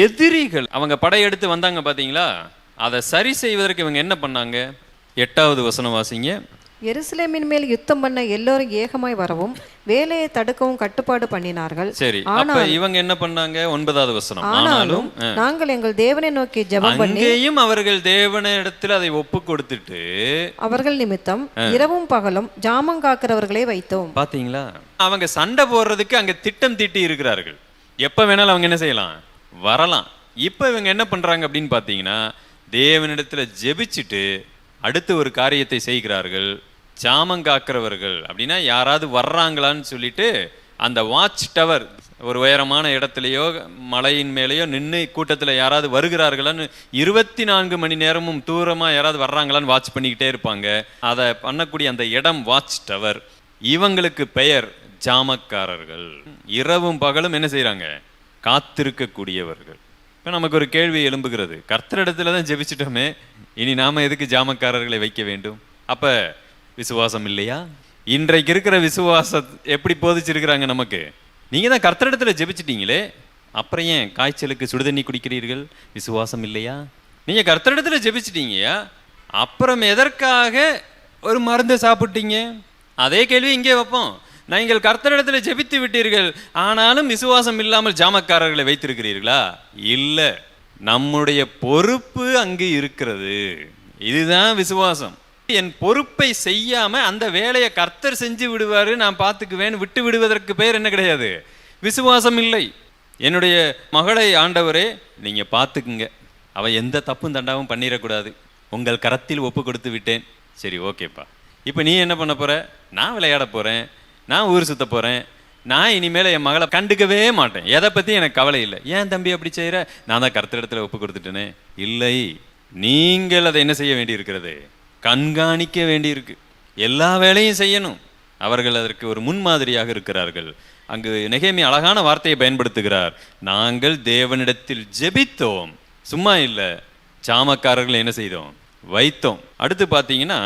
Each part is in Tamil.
எதிரிகள் அவங்க படையெடுத்து வந்தாங்க பாத்தீங்களா, அதை சரி செய்வதற்கு இவங்க என்ன பண்ணாங்க? 8வது வசனம் வாசிங்க. எருசலேமின் மேல் யுத்தம் பண்ண எல்லோரும் ஏகமாய் வரவும் வேலையை தடுக்கவும் கட்டுப்பாடு பண்ணினார்கள். சரி, அப்ப இவங்க என்ன பண்ணாங்க? 9வது வசனம். ஆனாலும் நாங்கள் எங்கள் தேவனை நோக்கி ஜெபம் பண்ணி, அங்கேயும் அவர்கள் தேவனிடத்தில் அதை ஒப்பு கொடுத்துட்டு அவர்கள் நிமித்தம் இரவும் பகலும் ஜாமம் காக்கிறவர்களை வைத்தோம். பாத்தீங்களா, அவங்க சண்டை போடுறதுக்கு அங்க திட்டம் தீட்டி இருக்கிறார்கள். எப்ப வேணாலும் அவங்க என்ன செய்யலாம், வரலாம். இப்ப இவங்க என்ன பண்றாங்க அப்படின்னு பாத்தீங்கன்னா, தேவனிடத்துல ஜெபிச்சுட்டு அடுத்து ஒரு காரியத்தை செய்கிறார்கள். ஜாமங்காக்கிறவர்கள் அப்படின்னா யாராவது வர்றாங்களான்னு சொல்லிட்டு அந்த வாட்ச் டவர், ஒரு உயரமான இடத்துலையோ மலையின் மேலேயோ நின்று கூட்டத்தில் யாராவது வருகிறார்களான்னு 24 மணி நேரமும் தூரமாக யாராவது வர்றாங்களான்னு வாட்ச் பண்ணிக்கிட்டே இருப்பாங்க. அதை பண்ணக்கூடிய அந்த இடம் வாட்ச் டவர். இவங்களுக்கு பெயர் ஜாமக்காரர்கள். இரவும் பகலும் என்ன செய்கிறாங்க, காத்திருக்கக்கூடியவர்கள். இப்போ நமக்கு ஒரு கேள்வி எழும்புகிறது, கர்த்தரிடத்துல தான் ஜெபிச்சிட்டோமே, இனி நாம எதுக்கு ஜாமக்காரர்களை வைக்க வேண்டும்? அப்ப விசுவாசம் இல்லையா? இன்றைக்கு இருக்கிற விசுவாசம் எப்படி போதிச்சிருக்கிறாங்க நமக்கு? நீங்க தான் கர்த்தரிடத்துல ஜெபிச்சிட்டீங்களே, அப்புறம் ஏன் காய்ச்சலுக்கு சுடுதண்ணி குடிக்கிறீர்கள்? விசுவாசம் இல்லையா? நீங்க கர்த்தரிடத்துல ஜெபிச்சிட்டீங்கயா, அப்புறம் எதற்காக ஒரு மருந்தை சாப்பிட்டீங்க? அதே கேள்வி இங்கே வைப்போம். நீங்கள் கர்த்தரிடத்துல ஜெபித்து விட்டீர்கள், ஆனாலும் விசுவாசம் இல்லாமல் ஜாமக்காரர்களை வைத்திருக்கிறீர்களா? இல்ல, நம்முடைய பொறுப்பு அங்கு இருக்கிறது. இதுதான் விசுவாசம். என் பொறுப்பை செய்யாம அந்த வேலையை கர்த்தர் செஞ்சு விடுவாரு, நான் பார்த்துக்குவேன் விட்டு விடுவதற்கு பேர் என்ன கிடையாது, விசுவாசம் இல்லை. என்னுடைய மகளை ஆண்டவரே நீங்க பார்த்துக்குங்க, அவ எந்த தப்பும் தண்டாவும் பண்ணிடக்கூடாது, உங்கள் கரத்தில் ஒப்பு கொடுத்து விட்டேன். சரி, ஓகேப்பா, இப்போ நீ என்ன பண்ண போற? நான் விளையாட போறேன், நான் ஊர் சுத்த போறேன், நான் இனிமேல் என் மகளை கண்டுக்கவே மாட்டேன், எதை பற்றி எனக்கு கவலை இல்லை. ஏன் தம்பி அப்படி செய்கிற? நான் தான் கர்த்தரிடத்துல ஒப்பு கொடுத்துட்டேனே. இல்லை, நீங்கள் அதை என்ன செய்ய வேண்டி இருக்கிறது, கண்காணிக்க வேண்டியிருக்கு, எல்லா வேலையும் செய்யணும். அவர்கள் அதற்கு ஒரு முன்மாதிரியாக இருக்கிறார்கள். அங்கு நெகேமி அழகான வார்த்தையை பயன்படுத்துகிறார், நாங்கள் தேவனிடத்தில் ஜெபித்தோம், சும்மா இல்லை, ஜாமக்காரர்கள் என்ன செய்தோம், வைத்தோம். அடுத்து பார்த்தீங்கன்னா,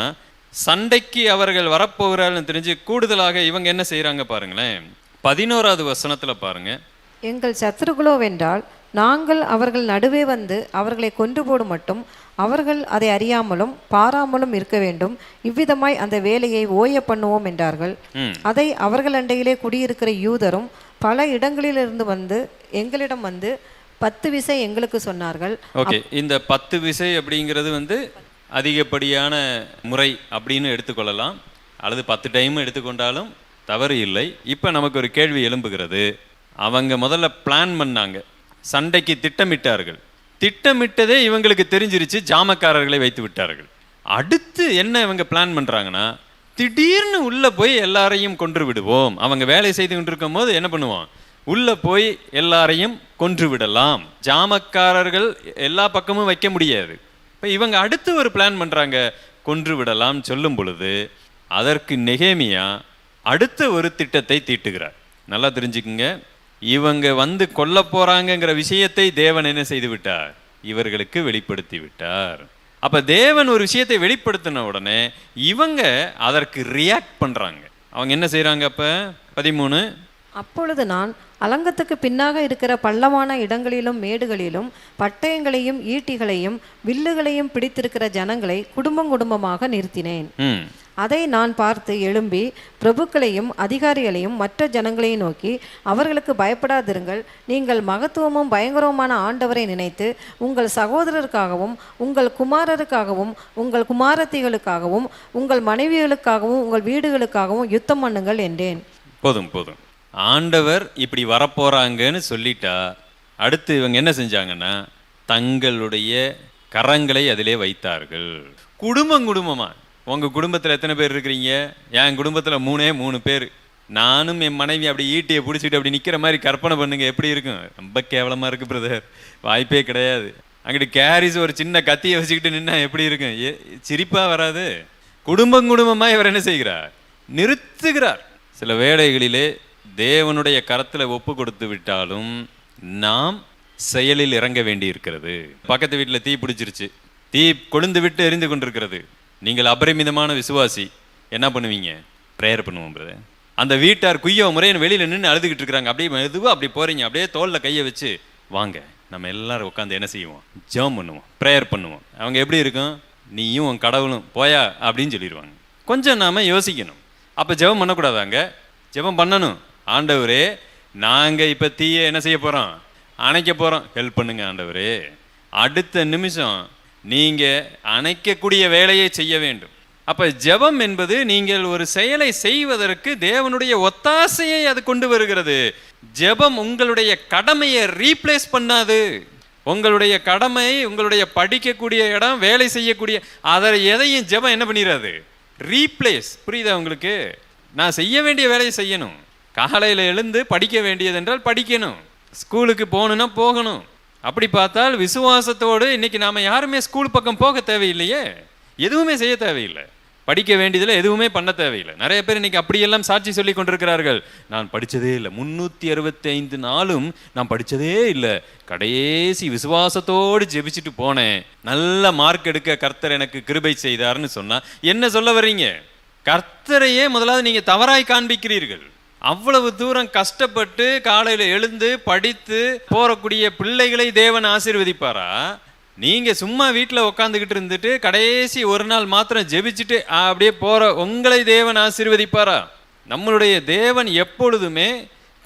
சண்டைக்கு அவர்கள் வரப்போகிறார்கள் தெரிஞ்சு கூடுதலாக இவங்க என்ன செய்கிறாங்க பாருங்களேன். 11வது வசனத்தில் பாருங்க. எங்கள் சத்துருக்களோ வென்றால் நாங்கள் அவர்கள் நடுவே வந்து அவர்களை கொன்று போடும் மட்டும் அவர்கள் அதை அறியாமலும் பாராமலும் இருக்க வேண்டும், இவ்விதமாய் அந்த வேலையை ஓய பண்ணுவோம் என்றார்கள். அதை அவர்கள் அண்டையிலே குடியிருக்கிற யூதரும் பல இடங்களிலிருந்து வந்து எங்களிடம் வந்து 10 விசை எங்களுக்கு சொன்னார்கள். ஓகே, இந்த 10 விசை அப்படிங்கிறது வந்து அதிகப்படியான முறை அப்படின்னு எடுத்துக்கொள்ளலாம், அல்லது 10 டைம் எடுத்துக்கொண்டாலும் தவறு இல்லை. இப்போ நமக்கு ஒரு கேள்வி எழும்புகிறது, அவங்க முதல்ல பிளான் பண்ணாங்க, சண்டைக்கு திட்டமிட்டார்கள், திட்டமிட்டதே இவங்களுக்கு தெரிஞ்சிருச்சு, ஜாமக்காரர்களை வைத்து விட்டார்கள். அடுத்து என்ன இவங்க பிளான் பண்ணுறாங்கன்னா, திடீர்னு உள்ளே போய் எல்லாரையும் கொன்று விடுவோம். அவங்க வேலை செய்து கொண்டிருக்கும் போது என்ன பண்ணுவோம், உள்ளே போய் எல்லாரையும் கொன்று விடலாம். ஜாமக்காரர்கள் எல்லா பக்கமும் வைக்க முடியாது. இப்போ இவங்க அடுத்து ஒரு பிளான் பண்ணுறாங்க, கொன்று விடலாம் சொல்லும் பொழுது அதற்கு நெகேமியா அடுத்த ஒரு திட்டத்தை தீட்டுகிறார். நல்லா தெரிஞ்சுக்குங்க, இவங்க வந்து கொல்ல போறாங்கிற விஷயத்தை தேவன் என்ன செய்து விட்டார், இவர்களுக்கு வெளிப்படுத்தி விட்டார். அப்ப தேவன் ஒரு விஷயத்தை வெளிப்படுத்தின உடனே இவங்க அதற்கு ரியாக்ட் பண்றாங்க. அவங்க என்ன செய்யறாங்க? அப்ப 13, அப்பொழுது நான் அலங்கத்துக்கு பின்னாக இருக்கிற பள்ளமான இடங்களிலும் மேடுகளிலும் பட்டயங்களையும் ஈட்டிகளையும் வில்லுகளையும் பிடித்திருக்கிற ஜனங்களை குடும்பம் குடும்பமாக நிறுத்தினேன். அதை நான் பார்த்து எழும்பி பிரபுக்களையும் அதிகாரிகளையும் மற்ற ஜனங்களையும் நோக்கி, அவர்களுக்கு பயப்படாதிருங்கள், நீங்கள் மகத்துவமும் பயங்கரவுமான ஆண்டவரை நினைத்து உங்கள் சகோதரருக்காகவும் உங்கள் குமாரருக்காகவும் உங்கள் குமாரத்திகளுக்காகவும் உங்கள் மனைவிகளுக்காகவும் உங்கள் வீடுகளுக்காகவும் யுத்தம் பண்ணுங்கள் என்றேன். போதும் போதும், ஆண்டவர் இப்படி வரப்போறாங்கன்னு சொல்லிட்டா அடுத்து இவங்க என்ன செஞ்சாங்கன்னா, தங்களுடைய கரங்களை அதிலே வைத்தார்கள். குடும்பம் குடும்பமா, உங்க குடும்பத்தில் எத்தனை பேர் இருக்கிறீங்க? என் குடும்பத்தில் 3 பேர், நானும் என் மனைவி அப்படி ஈட்டியை பிடிச்சிட்டு அப்படி நிற்கிற மாதிரி கற்பனை பண்ணுங்க, எப்படி இருக்கும்? ரொம்ப கேவலமா இருக்கு பிரதர், வாய்ப்பே கிடையாது. அங்கிட்டு கேரிஸ் ஒரு சின்ன கத்தியை வச்சுக்கிட்டு நின்னா எப்படி இருக்கும்? சிரிப்பா வராது? குடும்பம் குடும்பமா இவர் என்ன செய்கிறார், நிறுத்துகிறார். சில வேளைகளிலே தேவனுடைய கரத்துல ஒப்பு கொடுத்து விட்டாலும் நாம் செயலில் இறங்க வேண்டி இருக்கிறது. பக்கத்து வீட்டில் தீ பிடிச்சிருச்சு, தீ கொழுந்து விட்டு எரிந்து கொண்டிருக்கிறது, நீங்கள் அபரிமிதமான விசுவாசி, என்ன பண்ணுவீங்க? ப்ரேயர் பண்ணுவோம் பிரதர். அந்த வீட்டார் குய்யோ முறையை வெளியில் நின்று அழுதுகிட்டு இருக்கிறாங்க, அப்படியே மெதுவாக அப்படி போறீங்க, அப்படியே தோளில் கையை வச்சு, வாங்க நம்ம எல்லாரும் உட்காந்து என்ன செய்வோம்? ஜெபம் பண்ணுவோம், ப்ரேயர் பண்ணுவோம். அவங்க எப்படி இருக்கும்? நீயும் உன் கடவுளும் போயா அப்படின்னு சொல்லிடுவாங்க. கொஞ்சம் நாம யோசிக்கணும். அப்போ ஜெபம் பண்ணக்கூடாதாங்க? ஜெபம் பண்ணணும். ஆண்டவரே, நாங்கள் இப்போ தீயை என்ன செய்ய போகிறோம்? அணைக்க போகிறோம், ஹெல்ப் பண்ணுங்க ஆண்டவரே. அடுத்த நிமிஷம் நீங்கள் அணைக்கக்கூடிய வேலையை செய்ய வேண்டும். அப்போ ஜெபம் என்பது நீங்கள் ஒரு செயலை செய்வதற்கு தேவனுடைய ஒத்தாசையை அது கொண்டு வருகிறது. ஜெபம் உங்களுடைய கடமையை ரீப்ளேஸ் பண்ணாது. உங்களுடைய கடமை, உங்களுடைய படிக்கக்கூடிய இடம், வேலை செய்யக்கூடிய அதை எதையும் ஜெபம் என்ன பண்ணிடாது? ரீப்ளேஸ். புரியுதா உங்களுக்கு? நான் செய்ய வேண்டிய வேலையை செய்யணும். காலையில் எழுந்து படிக்க வேண்டியது என்றால் படிக்கணும், ஸ்கூலுக்கு போகணுன்னா போகணும். அப்படி பார்த்தால் விசுவாசத்தோடு இன்னைக்கு நாம் யாருமே ஸ்கூல் பக்கம் போக தேவையில்லையே, எதுவுமே செய்ய தேவையில்லை, படிக்க வேண்டியதில் எதுவுமே பண்ண தேவையில்லை. நிறைய பேர் இன்னைக்கு அப்படியெல்லாம் சாட்சி சொல்லி கொண்டிருக்கிறார்கள். நான் படித்ததே இல்லை, 365 நாளும் நான் படித்ததே இல்லை, கடைசி விசுவாசத்தோடு ஜெபிச்சுட்டு போனேன், நல்ல மார்க் எடுக்க கர்த்தர் எனக்கு கிருபை செய்தார்னு சொன்னால் என்ன சொல்ல வர்றீங்க? கர்த்தரையே முதலாவது நீங்கள் தவறாய் காண்பிக்கிறீர்கள். அவ்வளவு தூரம் கஷ்டப்பட்டு காலையில் எழுந்து படித்து போறக்கூடிய பிள்ளைகளை தேவன் ஆசீர்வதிப்பாரா? நீங்க சும்மா வீட்டில் உட்காந்துக்கிட்டு இருந்துட்டு கடைசி ஒரு நாள் மாத்திரம் ஜெபிச்சுட்டு அப்படியே போற உங்களை தேவன் ஆசீர்வதிப்பாரா? நம்மளுடைய தேவன் எப்பொழுதுமே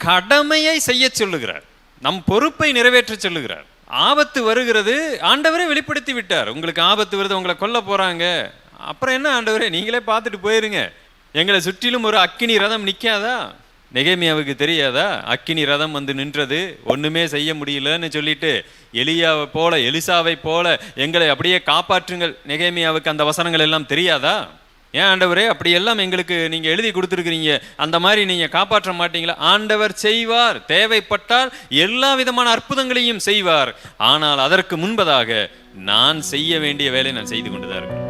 கடமையை செய்ய சொல்லுகிறார், நம் பொறுப்பை நிறைவேற்ற சொல்லுகிறார். ஆபத்து வருகிறது, ஆண்டவரே வெளிப்படுத்தி விட்டார். உங்களுக்கு ஆபத்து வருது, உங்களை கொல்ல போறாங்க, அப்புறம் என்ன ஆண்டவரே, நீங்களே பார்த்துட்டு போயிருங்க, எங்களை சுற்றிலும் ஒரு அக்கினி ரதம் நிற்காதா? நெகேமியாவுக்கு தெரியாதா? அக்கினி ரதம் வந்து நின்றது, ஒண்ணுமே செய்ய முடியலன்னு சொல்லிட்டு எலியாவை போல, எலிசாவை போல எங்களை அப்படியே காப்பாற்றுங்கள். நெகேமியாவுக்கு அந்த வசனங்கள் எல்லாம் தெரியாதா? ஏன் ஆண்டவரே அப்படியெல்லாம் எங்களுக்கு நீங்க எழுதி கொடுத்துருக்கிறீங்க, அந்த மாதிரி நீங்க காப்பாற்ற மாட்டீங்களா? ஆண்டவர் செய்வார், தேவைப்பட்டால் எல்லா விதமான அற்புதங்களையும் செய்வார். ஆனால் அதற்கு முன்பதாக நான் செய்ய வேண்டிய வேலை நான் செய்து கொண்டுதான் இருக்கேன்.